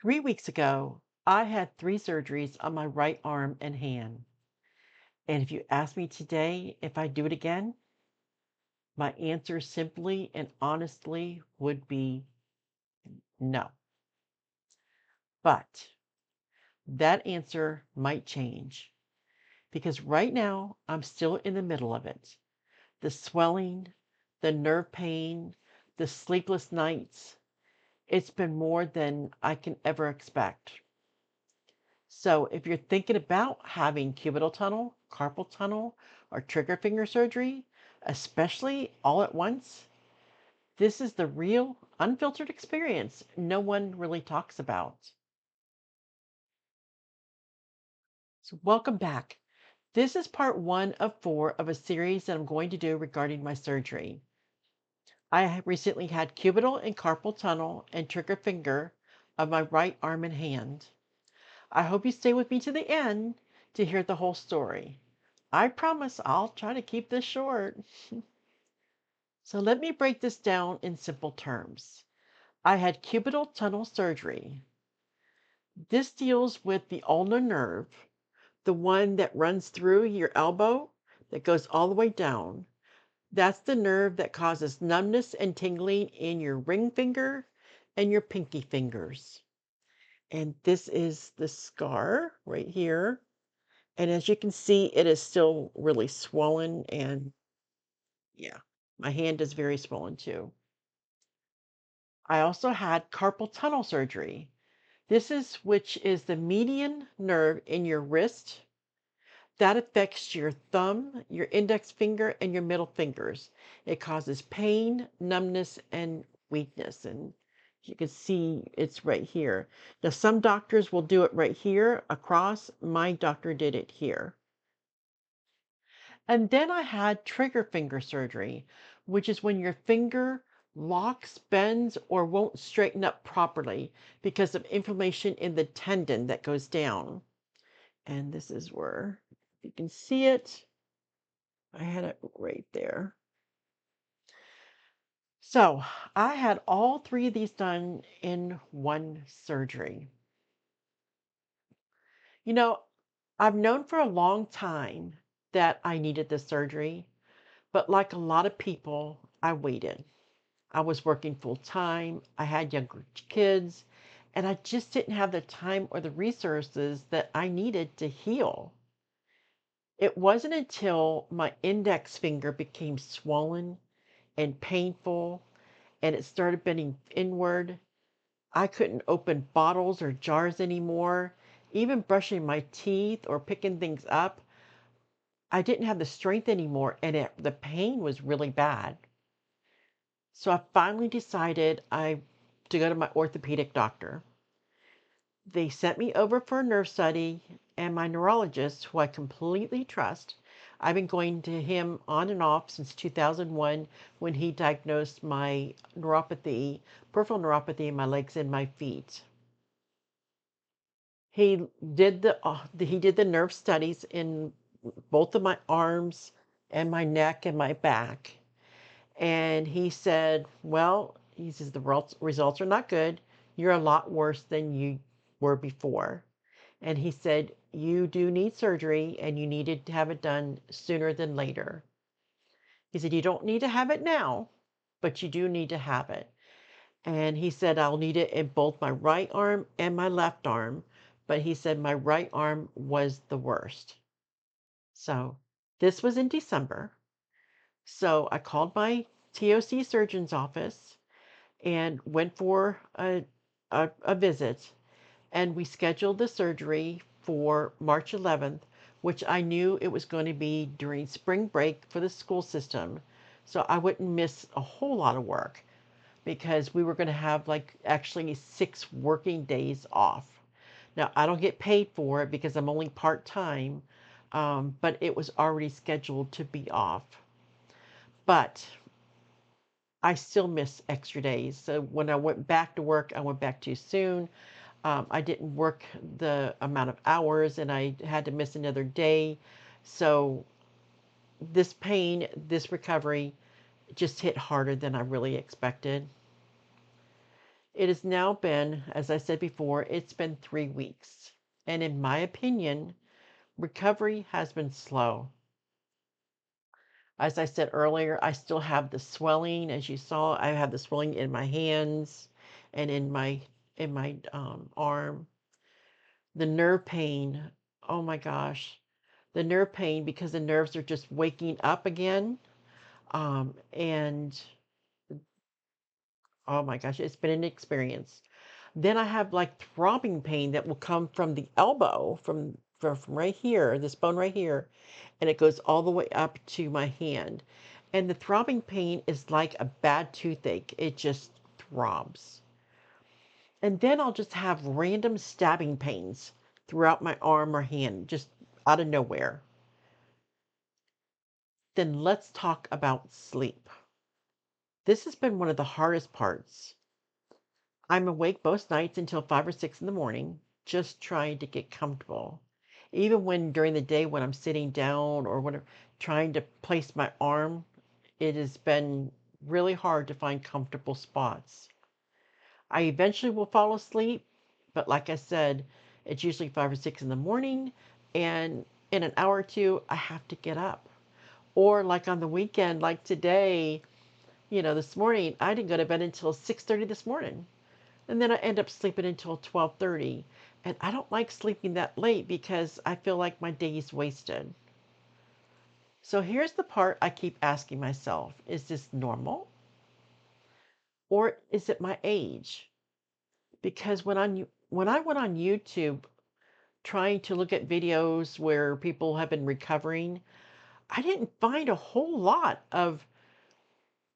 3 weeks ago, I had 3 surgeries on my right arm and hand. And if you ask me today if I do it again, my answer simply and honestly would be no. But that answer might change because right now I'm still in the middle of it. The swelling, the nerve pain, the sleepless nights. It's been more than I can ever expect. So if you're thinking about having cubital tunnel, carpal tunnel, or trigger finger surgery, especially all at once, this is the real unfiltered experience no one really talks about. So welcome back. This is part 1 of 4 of a series that I'm going to do regarding my surgery. I have recently had cubital and carpal tunnel and trigger finger of my right arm and hand. I hope you stay with me to the end to hear the whole story. I promise I'll try to keep this short. So let me break this down in simple terms. I had cubital tunnel surgery. This deals with the ulnar nerve, the one that runs through your elbow that goes all the way down. That's the nerve that causes numbness and tingling in your ring finger and your pinky fingers. And this is the scar right here. And as you can see, it is still really swollen. And yeah, my hand is very swollen too. I also had carpal tunnel surgery. This is which is the median nerve in your wrist that affects your thumb, your index finger, and your middle fingers. It causes pain, numbness, and weakness. And you can see it's right here. Now, some doctors will do it right here across. My doctor did it here. And then I had trigger finger surgery, which is when your finger locks, bends, or won't straighten up properly because of inflammation in the tendon that goes down. And this is where you can see it. I had it right there. So I had all 3 of these done in one surgery. You know, I've known for a long time that I needed this surgery, but like a lot of people, I waited. I was working full time, I had younger kids, and I just didn't have the time or the resources that I needed to heal. It wasn't until my index finger became swollen and painful and it started bending inward. I couldn't open bottles or jars anymore. Even brushing my teeth or picking things up, I didn't have the strength anymore, and the pain was really bad. So I finally decided to go to my orthopedic doctor. They sent me over for a nerve study, and my neurologist, who I completely trust, I've been going to him on and off since 2001 when he diagnosed my neuropathy, peripheral neuropathy in my legs and my feet. He did the nerve studies in both of my arms and my neck and my back. And he said, well, he says the results are not good. You're a lot worse than you were before. And he said, you do need surgery and you needed to have it done sooner than later. He said, you don't need to have it now, but you do need to have it. And he said, I'll need it in both my right arm and my left arm. But he said my right arm was the worst. So this was in December. So I called my TOC surgeon's office and went for a visit. And we scheduled the surgery for March 11th, which I knew it was going to be during spring break for the school system. So I wouldn't miss a whole lot of work because we were going to have like actually 6 working days off. Now, I don't get paid for it because I'm only part time, but it was already scheduled to be off. But I still miss extra days. So when I went back to work, I went back too soon. I didn't work the amount of hours and I had to miss another day. So this pain, this recovery just hit harder than I really expected. It has now been, as I said before, it's been 3 weeks. And in my opinion, recovery has been slow. As I said earlier, I still have the swelling. As you saw, I have the swelling in my hands and in my arm. The nerve pain. Oh my gosh, the nerve pain because the nerves are just waking up again. And oh my gosh, it's been an experience. Then I have like throbbing pain that will come from the elbow, from right here, this bone right here, and it goes all the way up to my hand. And the throbbing pain is like a bad toothache. It just throbs. And then I'll just have random stabbing pains throughout my arm or hand, just out of nowhere. Then let's talk about sleep. This has been one of the hardest parts. I'm awake most nights until 5 or 6 in the morning, just trying to get comfortable. Even when during the day when I'm sitting down or when I'm trying to place my arm, it has been really hard to find comfortable spots. I eventually will fall asleep, but like I said, it's usually 5 or 6 in the morning, and in an hour or two, I have to get up. Or like on the weekend, like today, this morning, I didn't go to bed until 6:30 this morning. And then I end up sleeping until 12:30. And I don't like sleeping that late because I feel like my day is wasted. So here's the part I keep asking myself, is this normal or is it my age? Because when I went on YouTube trying to look at videos where people have been recovering, I didn't find a whole lot of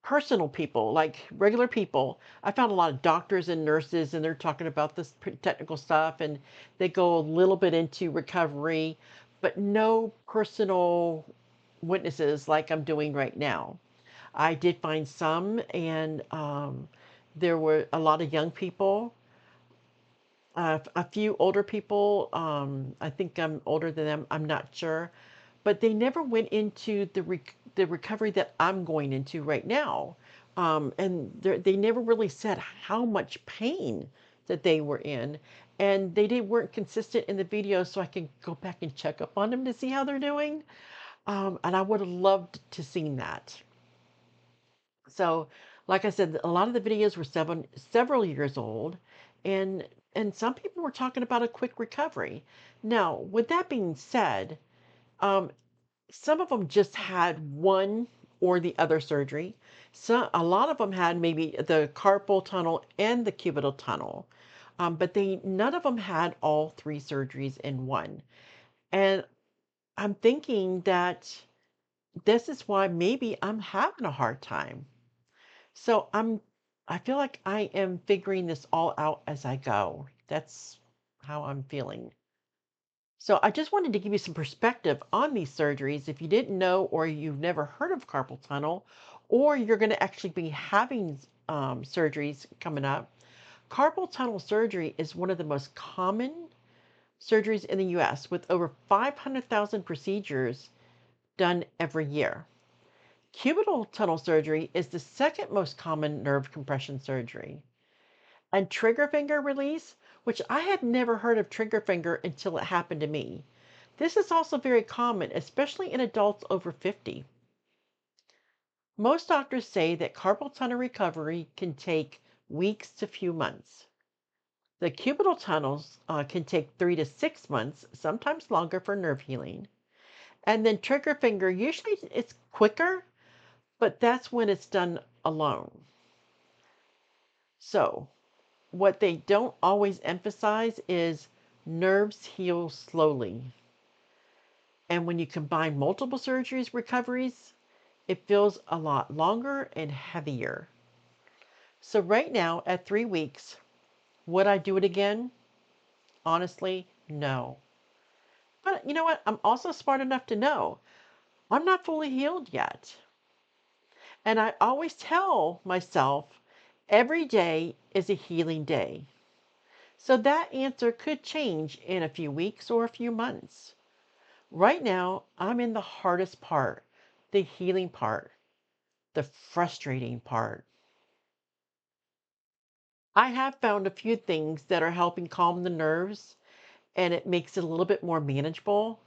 personal people, like regular people. I found a lot of doctors and nurses, and they're talking about this technical stuff, and they go a little bit into recovery, but no personal witnesses like I'm doing right now. I did find some, and there were a lot of young people, a few older people. I think I'm older than them. I'm not sure, but they never went into the recovery that I'm going into right now. And they never really said how much pain that they were in, and weren't consistent in the video, so I can go back and check up on them to see how they're doing. And I would have loved to seen that. So, like I said, a lot of the videos were several years old, and some people were talking about a quick recovery. Now, with that being said, um, some of them just had one or the other surgery. A lot of them had maybe the carpal tunnel and the cubital tunnel, but they none of them had all three surgeries in one. And I'm thinking that this is why maybe I'm having a hard time. So I feel like I am figuring this all out as I go. That's how I'm feeling. So I just wanted to give you some perspective on these surgeries. If you didn't know or you've never heard of carpal tunnel, or you're going to actually be having surgeries coming up, carpal tunnel surgery is one of the most common surgeries in the US with over 500,000 procedures done every year. Cubital tunnel surgery is the second most common nerve compression surgery. And trigger finger release, which I had never heard of trigger finger until it happened to me. This is also very common, especially in adults over 50. Most doctors say that carpal tunnel recovery can take weeks to few months. The cubital tunnels can take 3 to 6 months, sometimes longer for nerve healing. And then trigger finger, usually it's quicker, but that's when it's done alone. So, what they don't always emphasize is nerves heal slowly. And when you combine multiple surgeries recoveries, it feels a lot longer and heavier. So right now at 3 weeks, would I do it again? Honestly, no. But you know what? I'm also smart enough to know I'm not fully healed yet. And I always tell myself every day is a healing day. So that answer could change in a few weeks or a few months. Right now, I'm in the hardest part, the healing part, the frustrating part. I have found a few things that are helping calm the nerves and it makes it a little bit more manageable.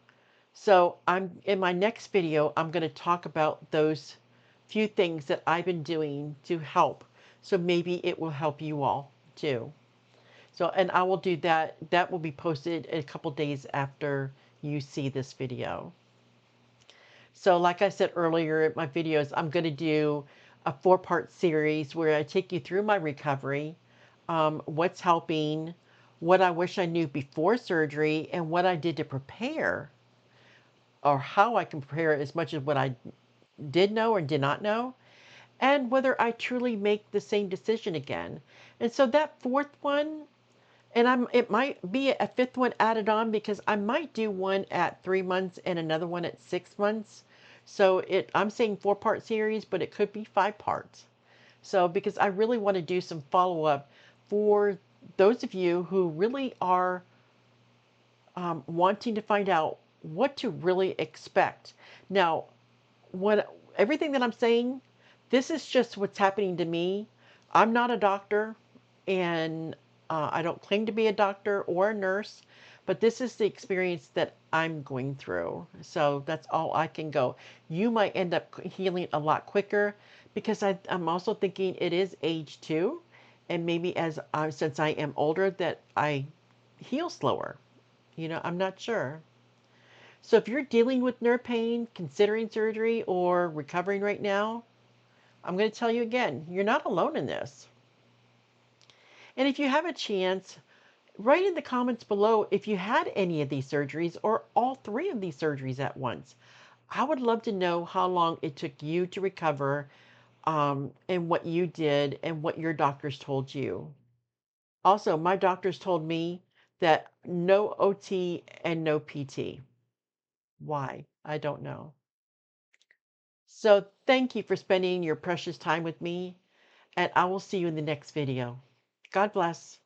So I'm in my next video, I'm going to talk about those few things that I've been doing to help. So maybe it will help you all too. So, and I will do that. That will be posted a couple days after you see this video. So, like I said earlier in my videos, I'm going to do a 4-part series where I take you through my recovery, what's helping, what I wish I knew before surgery, and what I did to prepare, or how I can prepare as much as what I did know or did not know, and whether I truly make the same decision again. And so that fourth one, and it might be a fifth one added on because I might do one at 3 months and another one at 6 months. So I'm saying 4-part series, but it could be 5 parts. So because I really want to do some follow up for those of you who really are wanting to find out what to really expect. Now, what everything that I'm saying, this is just what's happening to me. I'm not a doctor, and I don't claim to be a doctor or a nurse, but this is the experience that I'm going through. So that's all I can go. You might end up healing a lot quicker because I'm also thinking it is age too, and maybe since I am older that I heal slower. I'm not sure. So if you're dealing with nerve pain, considering surgery, or recovering right now, I'm going to tell you again, you're not alone in this. And if you have a chance, write in the comments below if you had any of these surgeries or all 3 of these surgeries at once. I would love to know how long it took you to recover, and what you did and what your doctors told you. Also, my doctors told me that no OT and no PT. Why? I don't know. So thank you for spending your precious time with me, and I will see you in the next video. God bless.